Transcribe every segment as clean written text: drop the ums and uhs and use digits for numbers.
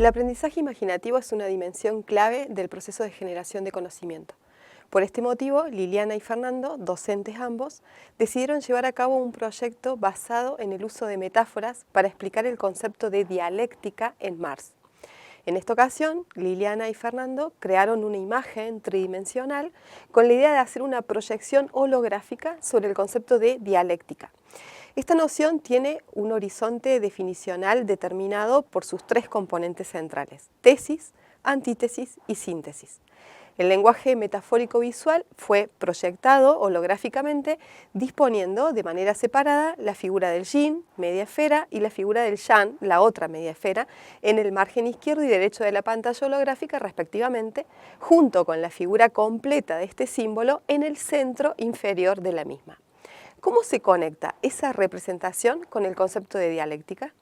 El aprendizaje imaginativo es una dimensión clave del proceso de generación de conocimiento. Por este motivo, Liliana y Fernando, docentes ambos, decidieron llevar a cabo un proyecto basado en el uso de metáforas para explicar el concepto de dialéctica en Marx. En esta ocasión, Liliana y Fernando crearon una imagen tridimensional con la idea de hacer una proyección holográfica sobre el concepto de dialéctica. Esta noción tiene un horizonte definicional determinado por sus tres componentes centrales: tesis, antítesis y síntesis. El lenguaje metafórico visual fue proyectado holográficamente disponiendo de manera separada la figura del yin, media esfera, y la figura del yang, la otra media esfera, en el margen izquierdo y derecho de la pantalla holográfica respectivamente, junto con la figura completa de este símbolo en el centro inferior de la misma. ¿Cómo se conecta esa representación con el concepto de dialéctica?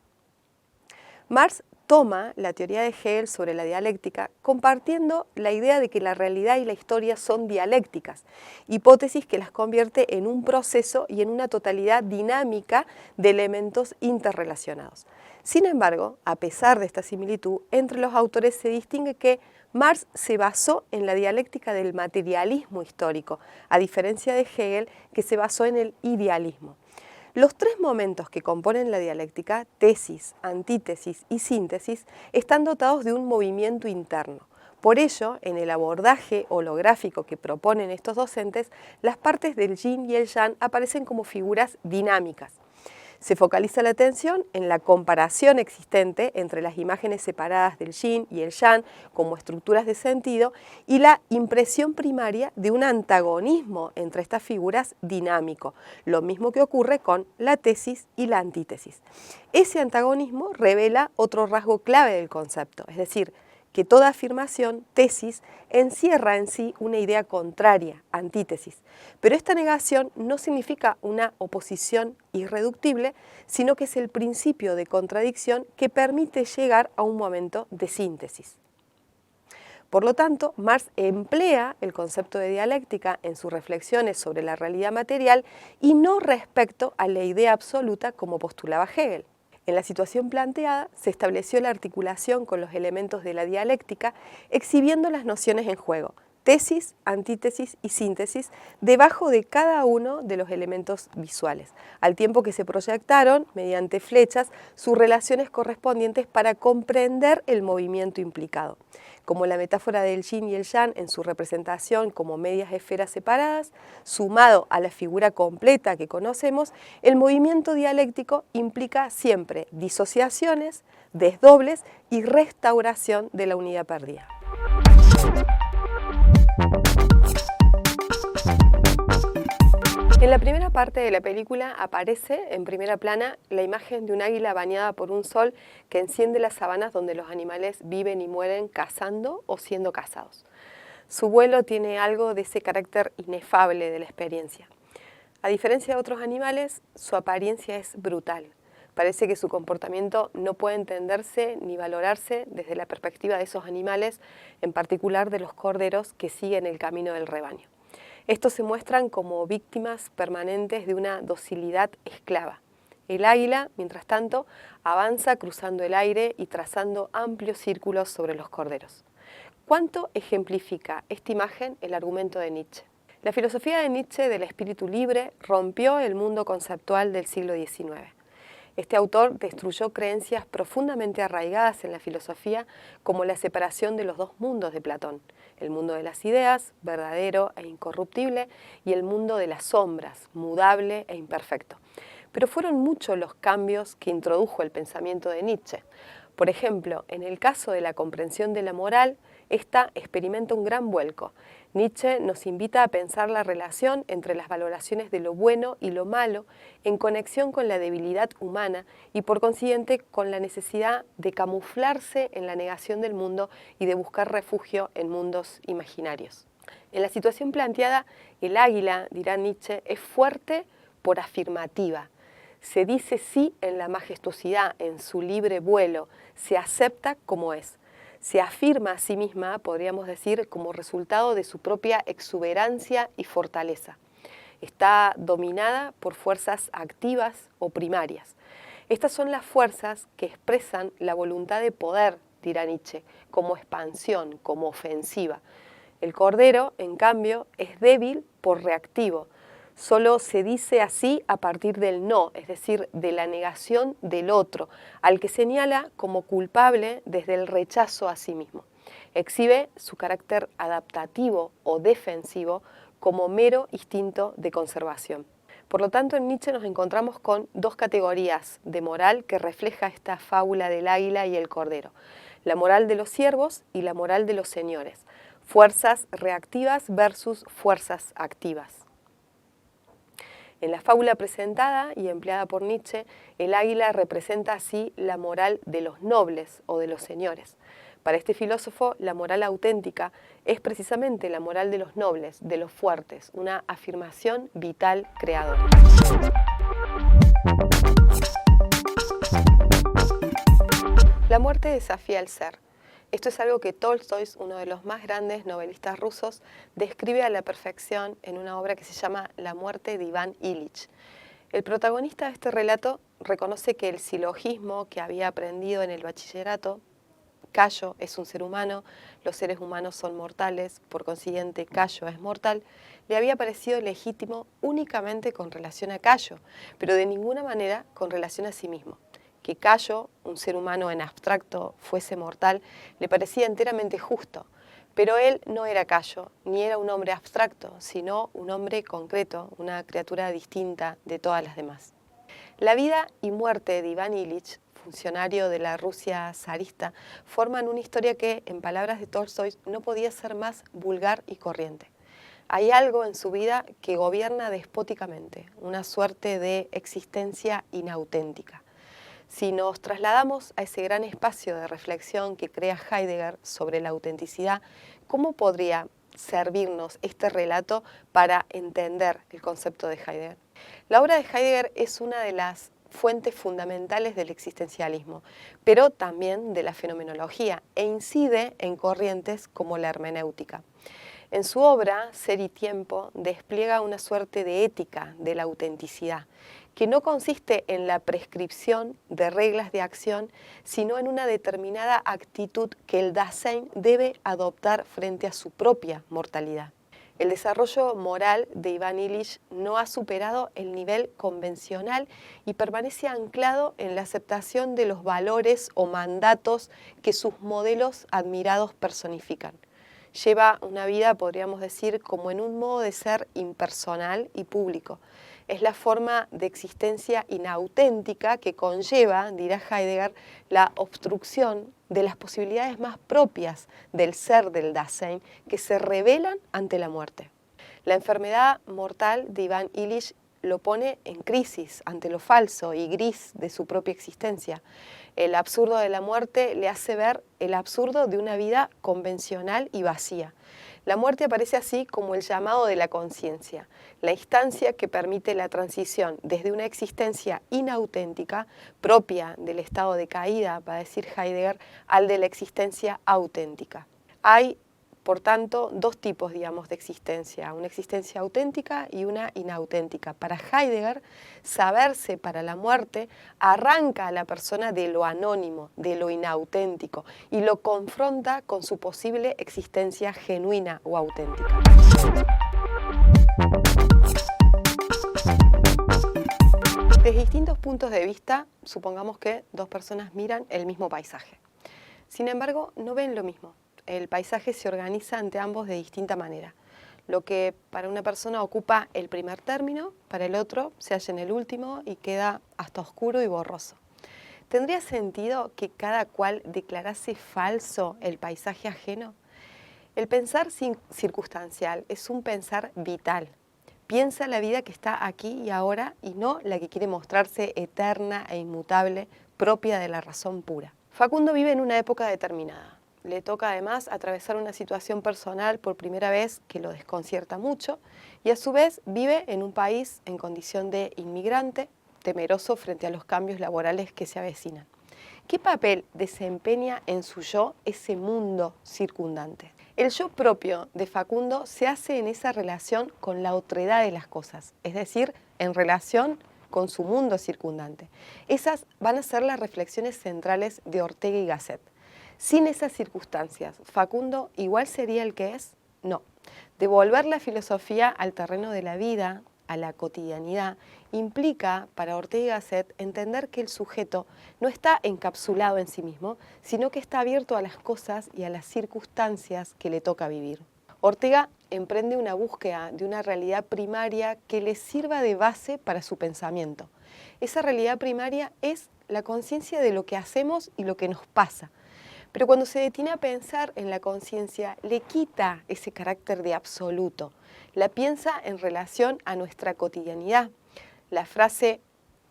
Marx toma la teoría de Hegel sobre la dialéctica compartiendo la idea de que la realidad y la historia son dialécticas, hipótesis que las convierte en un proceso y en una totalidad dinámica de elementos interrelacionados. Sin embargo, a pesar de esta similitud, entre los autores se distingue que Marx se basó en la dialéctica del materialismo histórico, a diferencia de Hegel, que se basó en el idealismo. Los tres momentos que componen la dialéctica, tesis, antítesis y síntesis, están dotados de un movimiento interno. Por ello, en el abordaje holográfico que proponen estos docentes, las partes del yin y el yang aparecen como figuras dinámicas. Se focaliza la atención en la comparación existente entre las imágenes separadas del yin y el yang como estructuras de sentido y la impresión primaria de un antagonismo entre estas figuras dinámico, lo mismo que ocurre con la tesis y la antítesis. Ese antagonismo revela otro rasgo clave del concepto, es decir, que toda afirmación, tesis, encierra en sí una idea contraria, antítesis. Pero esta negación no significa una oposición irreductible, sino que es el principio de contradicción que permite llegar a un momento de síntesis. Por lo tanto, Marx emplea el concepto de dialéctica en sus reflexiones sobre la realidad material y no respecto a la idea absoluta como postulaba Hegel. En la situación planteada, se estableció la articulación con los elementos de la dialéctica, exhibiendo las nociones en juego, tesis, antítesis y síntesis, debajo de cada uno de los elementos visuales, al tiempo que se proyectaron, mediante flechas, sus relaciones correspondientes para comprender el movimiento implicado. Como la metáfora del yin y el yang en su representación como medias esferas separadas, sumado a la figura completa que conocemos, el movimiento dialéctico implica siempre disociaciones, desdobles y restauración de la unidad perdida. En la primera parte de la película aparece en primera plana la imagen de un águila bañada por un sol que enciende las sabanas donde los animales viven y mueren cazando o siendo cazados. Su vuelo tiene algo de ese carácter inefable de la experiencia. A diferencia de otros animales, su apariencia es brutal. Parece que su comportamiento no puede entenderse ni valorarse desde la perspectiva de esos animales, en particular de los corderos que siguen el camino del rebaño. Estos se muestran como víctimas permanentes de una docilidad esclava. El águila, mientras tanto, avanza cruzando el aire y trazando amplios círculos sobre los corderos. ¿Cuánto ejemplifica esta imagen el argumento de Nietzsche? La filosofía de Nietzsche del espíritu libre rompió el mundo conceptual del siglo XIX. Este autor destruyó creencias profundamente arraigadas en la filosofía, como la separación de los dos mundos de Platón: el mundo de las ideas, verdadero e incorruptible, y el mundo de las sombras, mudable e imperfecto. Pero fueron muchos los cambios que introdujo el pensamiento de Nietzsche. Por ejemplo, en el caso de la comprensión de la moral, esta experimenta un gran vuelco. Nietzsche nos invita a pensar la relación entre las valoraciones de lo bueno y lo malo en conexión con la debilidad humana y por consiguiente con la necesidad de camuflarse en la negación del mundo y de buscar refugio en mundos imaginarios. En la situación planteada, el águila, dirá Nietzsche, es fuerte por afirmativa. Se dice sí en la majestuosidad, en su libre vuelo, se acepta como es. Se afirma a sí misma, podríamos decir, como resultado de su propia exuberancia y fortaleza. Está dominada por fuerzas activas o primarias. Estas son las fuerzas que expresan la voluntad de poder dirá Nietzsche, como expansión, como ofensiva. El cordero, en cambio, es débil por reactivo. Solo se dice así a partir del no, es decir, de la negación del otro, al que señala como culpable desde el rechazo a sí mismo. Exhibe su carácter adaptativo o defensivo como mero instinto de conservación. Por lo tanto, en Nietzsche nos encontramos con dos categorías de moral que refleja esta fábula del águila y el cordero: la moral de los siervos y la moral de los señores, fuerzas reactivas versus fuerzas activas. En la fábula presentada y empleada por Nietzsche, el águila representa así la moral de los nobles o de los señores. Para este filósofo, la moral auténtica es precisamente la moral de los nobles, de los fuertes, una afirmación vital creadora. La muerte desafía al ser. Esto es algo que Tolstói, uno de los más grandes novelistas rusos, describe a la perfección en una obra que se llama La muerte de Iván Ilich. El protagonista de este relato reconoce que el silogismo que había aprendido en el bachillerato, Cayo es un ser humano, los seres humanos son mortales, por consiguiente Cayo es mortal, le había parecido legítimo únicamente con relación a Cayo, pero de ninguna manera con relación a sí mismo. Que Cayo, un ser humano en abstracto, fuese mortal, le parecía enteramente justo, pero él no era Cayo, ni era un hombre abstracto, sino un hombre concreto, una criatura distinta de todas las demás. La vida y muerte de Iván Ilich, funcionario de la Rusia zarista, forman una historia que, en palabras de Tolstói, no podía ser más vulgar y corriente. Hay algo en su vida que gobierna despóticamente, una suerte de existencia inauténtica. Si nos trasladamos a ese gran espacio de reflexión que crea Heidegger sobre la autenticidad, ¿cómo podría servirnos este relato para entender el concepto de Heidegger? La obra de Heidegger es una de las fuentes fundamentales del existencialismo, pero también de la fenomenología, e incide en corrientes como la hermenéutica. En su obra, Ser y Tiempo, despliega una suerte de ética de la autenticidad, que no consiste en la prescripción de reglas de acción, sino en una determinada actitud que el Dasein debe adoptar frente a su propia mortalidad. El desarrollo moral de Iván Ilich no ha superado el nivel convencional y permanece anclado en la aceptación de los valores o mandatos que sus modelos admirados personifican. Lleva una vida, podríamos decir, como en un modo de ser impersonal y público. Es la forma de existencia inauténtica que conlleva, dirá Heidegger, la obstrucción de las posibilidades más propias del ser del Dasein que se revelan ante la muerte. La enfermedad mortal de Iván Ilich lo pone en crisis ante lo falso y gris de su propia existencia. El absurdo de la muerte le hace ver el absurdo de una vida convencional y vacía. La muerte aparece así como el llamado de la conciencia, la instancia que permite la transición desde una existencia inauténtica, propia del estado de caída, va a decir Heidegger, al de la existencia auténtica. Hay, por tanto, dos tipos, digamos, de existencia, una existencia auténtica y una inauténtica. Para Heidegger, saberse para la muerte arranca a la persona de lo anónimo, de lo inauténtico, y lo confronta con su posible existencia genuina o auténtica. Desde distintos puntos de vista, supongamos que dos personas miran el mismo paisaje. Sin embargo, no ven lo mismo. El paisaje se organiza ante ambos de distinta manera. Lo que para una persona ocupa el primer término, para el otro se halla en el último y queda hasta oscuro y borroso. ¿Tendría sentido que cada cual declarase falso el paisaje ajeno? El pensar circunstancial es un pensar vital. Piensa la vida que está aquí y ahora y no la que quiere mostrarse eterna e inmutable, propia de la razón pura. Facundo vive en una época determinada. Le toca además atravesar una situación personal por primera vez que lo desconcierta mucho y a su vez vive en un país en condición de inmigrante, temeroso frente a los cambios laborales que se avecinan. ¿Qué papel desempeña en su yo ese mundo circundante? El yo propio de Facundo se hace en esa relación con la otredad de las cosas, es decir, en relación con su mundo circundante. Esas van a ser las reflexiones centrales de Ortega y Gasset. Sin esas circunstancias, ¿Facundo igual sería el que es? No. Devolver la filosofía al terreno de la vida, a la cotidianidad, implica para Ortega y Gasset entender que el sujeto no está encapsulado en sí mismo, sino que está abierto a las cosas y a las circunstancias que le toca vivir. Ortega emprende una búsqueda de una realidad primaria que le sirva de base para su pensamiento. Esa realidad primaria es la conciencia de lo que hacemos y lo que nos pasa. Pero cuando se detiene a pensar en la conciencia, le quita ese carácter de absoluto. La piensa en relación a nuestra cotidianidad. La frase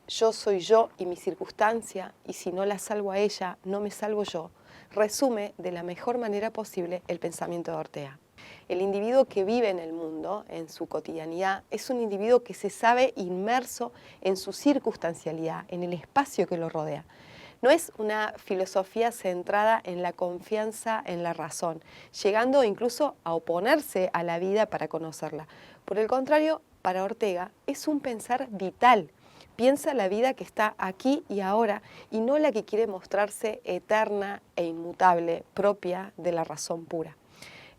"yo soy yo y mi circunstancia, y si no la salvo a ella, no me salvo yo", resume de la mejor manera posible el pensamiento de Ortega. El individuo que vive en el mundo, en su cotidianidad, es un individuo que se sabe inmerso en su circunstancialidad, en el espacio que lo rodea. No es una filosofía centrada en la confianza en la razón, llegando incluso a oponerse a la vida para conocerla. Por el contrario, para Ortega es un pensar vital. Piensa la vida que está aquí y ahora y no la que quiere mostrarse eterna e inmutable, propia de la razón pura.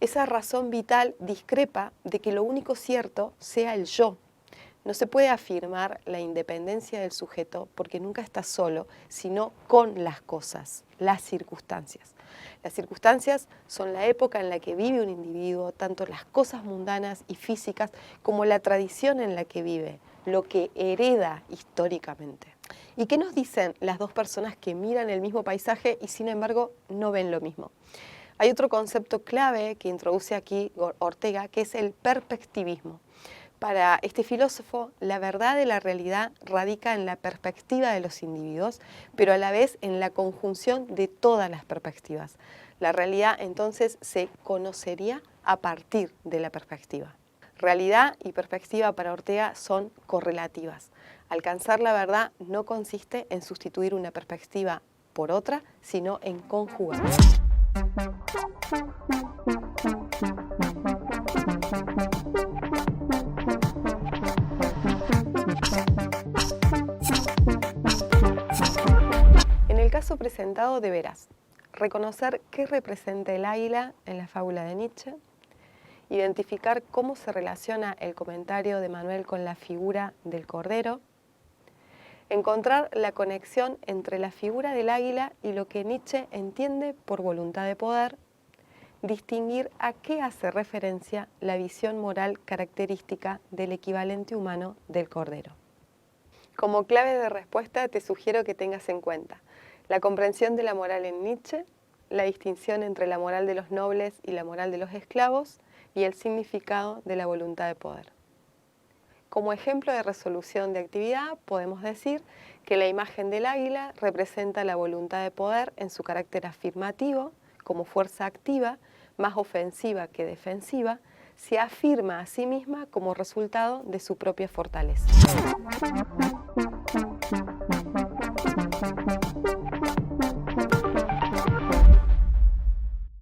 Esa razón vital discrepa de que lo único cierto sea el yo. No se puede afirmar la independencia del sujeto porque nunca está solo, sino con las cosas, las circunstancias. Las circunstancias son la época en la que vive un individuo, tanto las cosas mundanas y físicas como la tradición en la que vive, lo que hereda históricamente. ¿Y qué nos dicen las dos personas que miran el mismo paisaje y sin embargo no ven lo mismo? Hay otro concepto clave que introduce aquí Ortega, que es el perspectivismo. Para este filósofo, la verdad de la realidad radica en la perspectiva de los individuos, pero a la vez en la conjunción de todas las perspectivas. La realidad entonces se conocería a partir de la perspectiva. Realidad y perspectiva para Ortega son correlativas. Alcanzar la verdad no consiste en sustituir una perspectiva por otra, sino en conjugar. En el caso presentado deberás reconocer qué representa el águila en la fábula de Nietzsche, identificar cómo se relaciona el comentario de Manuel con la figura del cordero, encontrar la conexión entre la figura del águila y lo que Nietzsche entiende por voluntad de poder, distinguir a qué hace referencia la visión moral característica del equivalente humano del cordero. Como clave de respuesta te sugiero que tengas en cuenta la comprensión de la moral en Nietzsche, la distinción entre la moral de los nobles y la moral de los esclavos y el significado de la voluntad de poder. Como ejemplo de resolución de actividad, podemos decir que la imagen del águila representa la voluntad de poder en su carácter afirmativo, como fuerza activa, más ofensiva que defensiva, se afirma a sí misma como resultado de su propia fortaleza.